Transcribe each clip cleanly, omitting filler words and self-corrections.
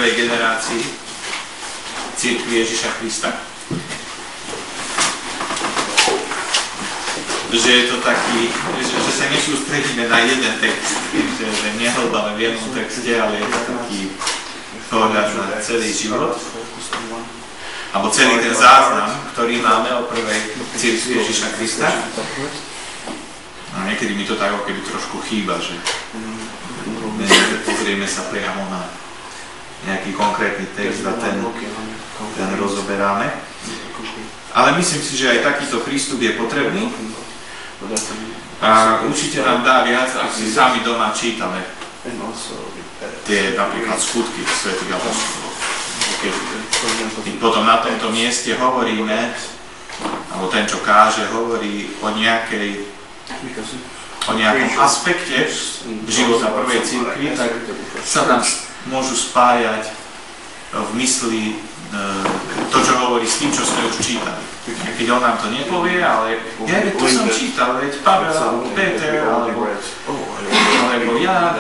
prvej generácii cirkvi Ježiša Krista. Že je to taký, že sa nesústredíme na jeden text, že nehlbáme v jednom texte, ale je to taký pohľad na celý život. Alebo celý ten záznam, ktorý máme o prvej cirkvi Ježiša Krista. A niekedy mi to tak keby trošku chýba, že pozrieme sa priamo na nejaký konkrétny text a ten rozoberáme. Ale myslím si, že aj takýto prístup je potrebný a určite nám dá viac, ak si sami doma čítame tie napríklad skutky svätých apoštolov. Keď potom na tomto mieste hovoríme, alebo ten, čo káže, hovorí o nejakom aspekte života prvej cirkvi, tak sa nám môžu spájať v mysli to, čo hovorí s tým, čo sme už čítali. Keď on nám to nepovie, ale ja to som čítal, veď Pavel, alebo Peter, alebo ja,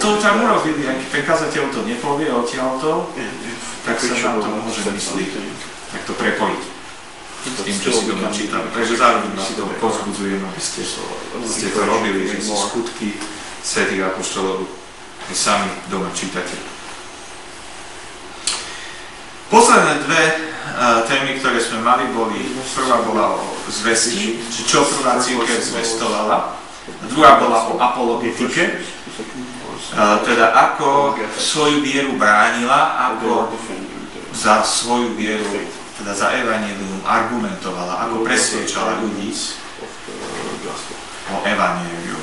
to tam urobili, ak ten kazateľ to nepovie odtiaľto, tak sa nám to môže myslieť, tak to prepojiť s tým, čo si doma čítali. Takže zároveň vás to povzbudzujem, aby ste to robili, že si skutky svätých apoštolov vy sami doma čítate. Posledné dve témy, ktoré sme mali, prvá bola o zvesti, čo prvá cirkev zvestovala, druhá bola o apologetike, teda ako svoju vieru bránila, ako za svoju vieru, teda za evanjelium argumentovala, ako presviečala ľudí o evanjeliu.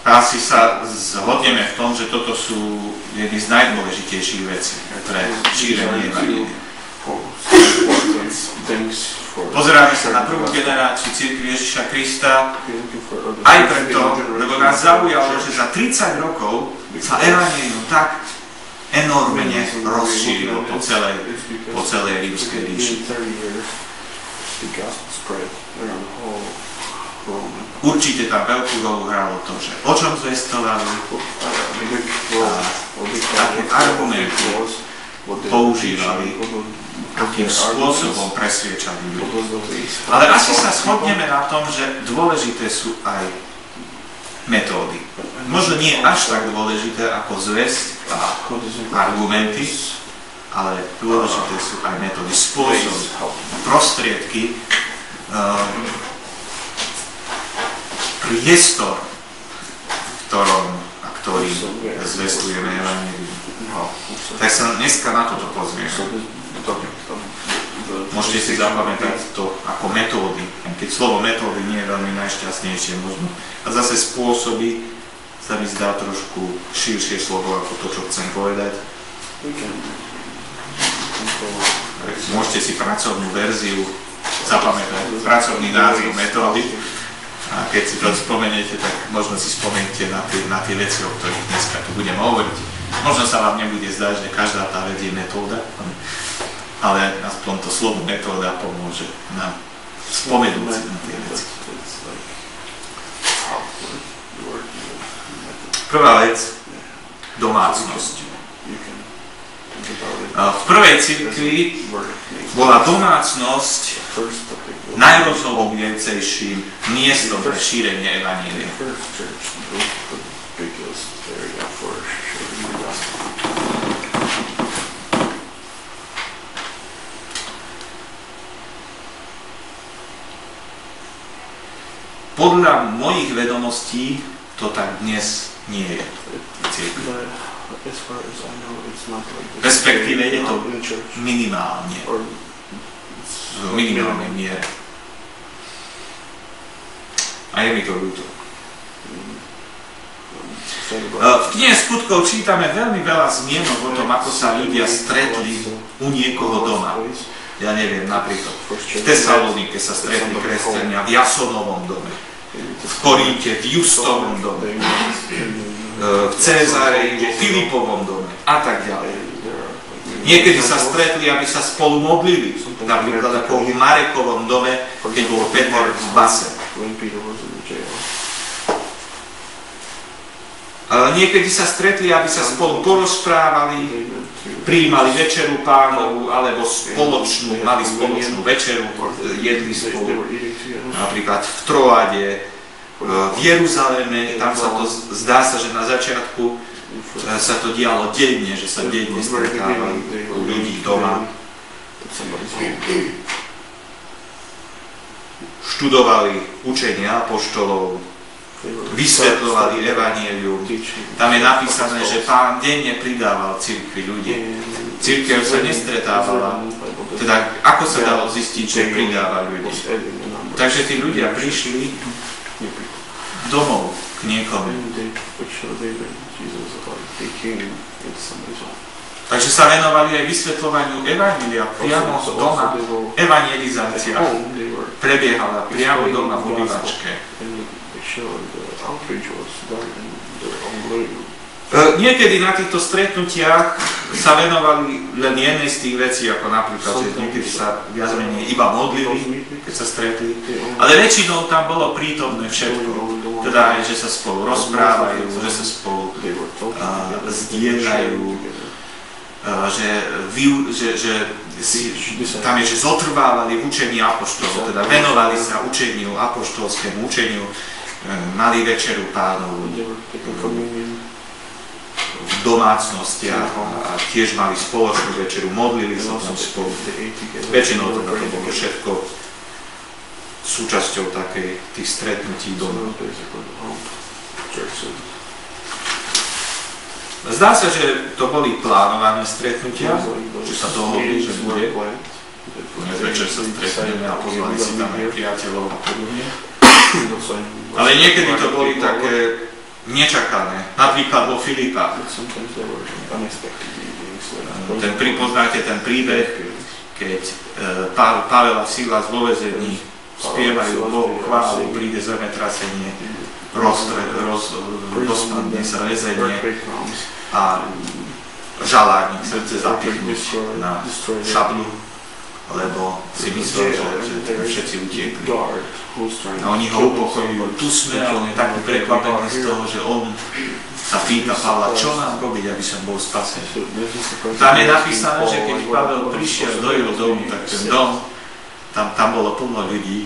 Asi sa zhodneme v tom, že toto sú jedny z najdôležitejších vecí pre šírenie evanjelia. Pozeráme sa na prvú generáciu cirkvi Ježiša Krista aj preto, lebo nás zaujalo, že za 30 rokov sa evanjelium tak enormne rozšírilo po celej rímskej ríši. Určite tam veľkú rolu hralo to, že o čom zvestovali, aké argumenty používali, akým spôsobom presviečali ľudí. Ale asi sa shodneme na tom, že dôležité sú aj metódy. Možno nie až tak dôležité ako zvesť a argumenty, ale dôležité sú aj metódy, spôsoby, prostriedky, priestor, ktorý zvestujeme evanjelium. Tak sa dneska na toto pozrieme. Môžete si zapamätať to ako metódy, keď slovo metódy nie je veľmi najšťastnejšie možno. A zase spôsoby sa mi zdá trošku širšie slovo ako to, čo chcem povedať. Môžete si pracovnú verziu zapamätať, pracovný názov metódy. A keď si to spomeniete, tak možno si spomeniete na tie veci, o ktorých dneska tu budeme hovoriť. Možno sa vám nebude zdať, že každá tá vec je metóda, ale aspoň to slovo metóda pomôže nám spomenúť si na tie veci. Prvá vec, domácnosť. V prvej cirkvi bola domácnosť najrozhodujúcejším miestom pre šírenie evanjelia. Podľa mojich vedomostí to tak dnes nie je v cirkvi. Respektíve je to minimálne. V minimálnej miere. A je mi to ľúto. V knihe Skutkov čítame veľmi veľa zmienok o tom, ako sa ľudia stretli u niekoho doma. Ja neviem, napríklad v Tesalonike sa stretli kresťania v Jasonovom dome, v Korínte v Justovom dome, v Cézarei v Filipovom dome a tak ďalej. Niekedy sa stretli, aby sa spolu modlili, napríklad ako v Marekovom dome, keď bol Peter v base. Niekedy sa stretli, aby sa spolu porozprávali, prijímali večeru Pánovu, alebo mali spoločnú večeru, jedli spolu. Napríklad v Troade, v Jeruzaleme, tam sa to, zdá sa, že na začiatku sa to dialo denne, že sa denne stretávali u ľudí doma. Študovali učenia apoštolov, vysvetľovali evanjelium. Tam je napísané, že Pán denne pridával cirkvi ľudí. Cirkev sa nestretávala. Teda ako sa dalo zistiť, že pridáva ľudí? Takže tí ľudia prišli domov k niekomu. Takže sa venovali aj vysvetľovaniu evanjelia priamo doma. Evangelizácia prebiehala priamo doma v obývačke. Niekedy na týchto stretnutiach sa venovali len jednej z tých vecí, ako napríklad, že niekedy sa viac menej iba modlili, keď sa stretli, ale väčšinou tam bolo prítomné všetko. Teda aj, že sa spolu rozprávajú, že sa spolu zdieľajú, tam je, že zotrvávali v učení apoštolov, teda venovali sa učeniu, apoštolskému učeniu, mali večeru Pánovu v domácnostiach a tiež mali spoločnú večeru, modlili sa tam spolu. Väčšinou to bolo všetko súčasťou tých stretnutí doma. Zdá sa, že to boli plánované stretnutia, že sa dohodli, že bude. Večer sa stretneme a pozvali si tam aj priateľov a podobne. Ale niekedy to boli také nečakané, napríklad vo Filipách. Poznáte ten príbeh, keď Pavel a Silas vo väzení spievajú Bohu chválu, príde zemetrasenie, rozpadne sa väzenie a žalárnik srdce zapichnúť na šablu, lebo si myslel, že všetci utiekli. A oni ho upokojujú, tu sme, a on je taký prekvapený z toho, že on sa pýta Pavla, čo mám robiť, aby som bol spasený. Tam je napísané, že keď Pavel prišiel do jeho domu, tak ten dom, tam bolo plno ľudí,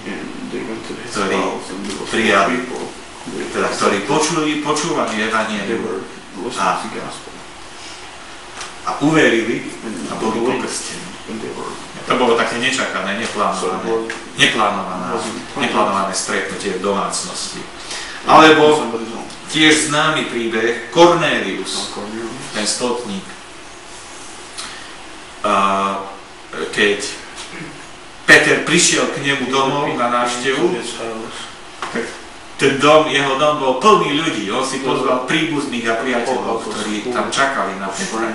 ktorí prijali, teda ktorí počúvali evanjelium a uverili a boli pokrstení. To bolo také nečakané, neplánované stretnutie v domácnosti. Alebo tiež známy príbeh Kornélius, ten stotník, keď Peter prišiel k nemu domov na návštevu, jeho dom bol plný ľudí, on si pozval príbuzných a priateľov, ktorí tam čakali na Petra.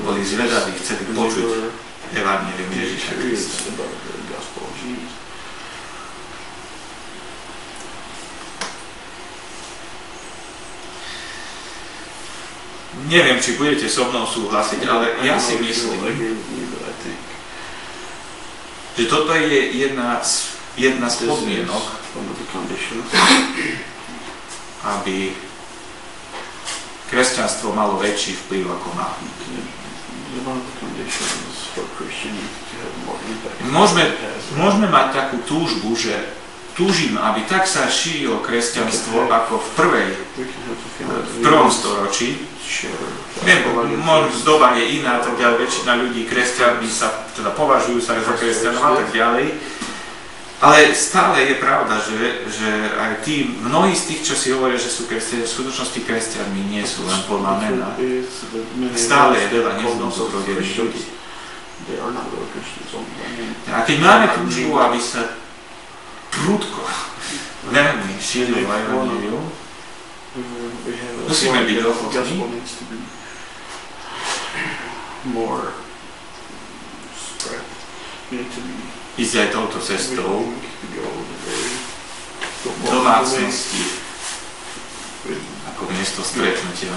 Boli zvedaví, chceli počuť evanjelium Ježiša Krista. Neviem, či budete so mnou súhlasiť, ale ja si myslím, že toto je jedna z podmienok, aby kresťanstvo malo väčší vplyv ako má. Môžeme mať takú túžbu, že túžim, aby tak sa šírilo kresťanstvo ako v prvom storočí. Doba je iná, tak ďalej, väčšina ľudí, kresťanmi sa, teda považujú sa za kresťanov a tak ďalej. Ale stále je pravda, že aj mnohí z tých, čo si hovoria, že sú kresťania, v skutočnosti kresťanmi nie sú len podľa mena. Stále je veľa neznovu rodených ľudí. A keď máme túžbu, aby sa prudko veľmi šírilo evanjelium, musíme byť ochotní ísť aj touto cestou domácnosti ako miesto stretnutia.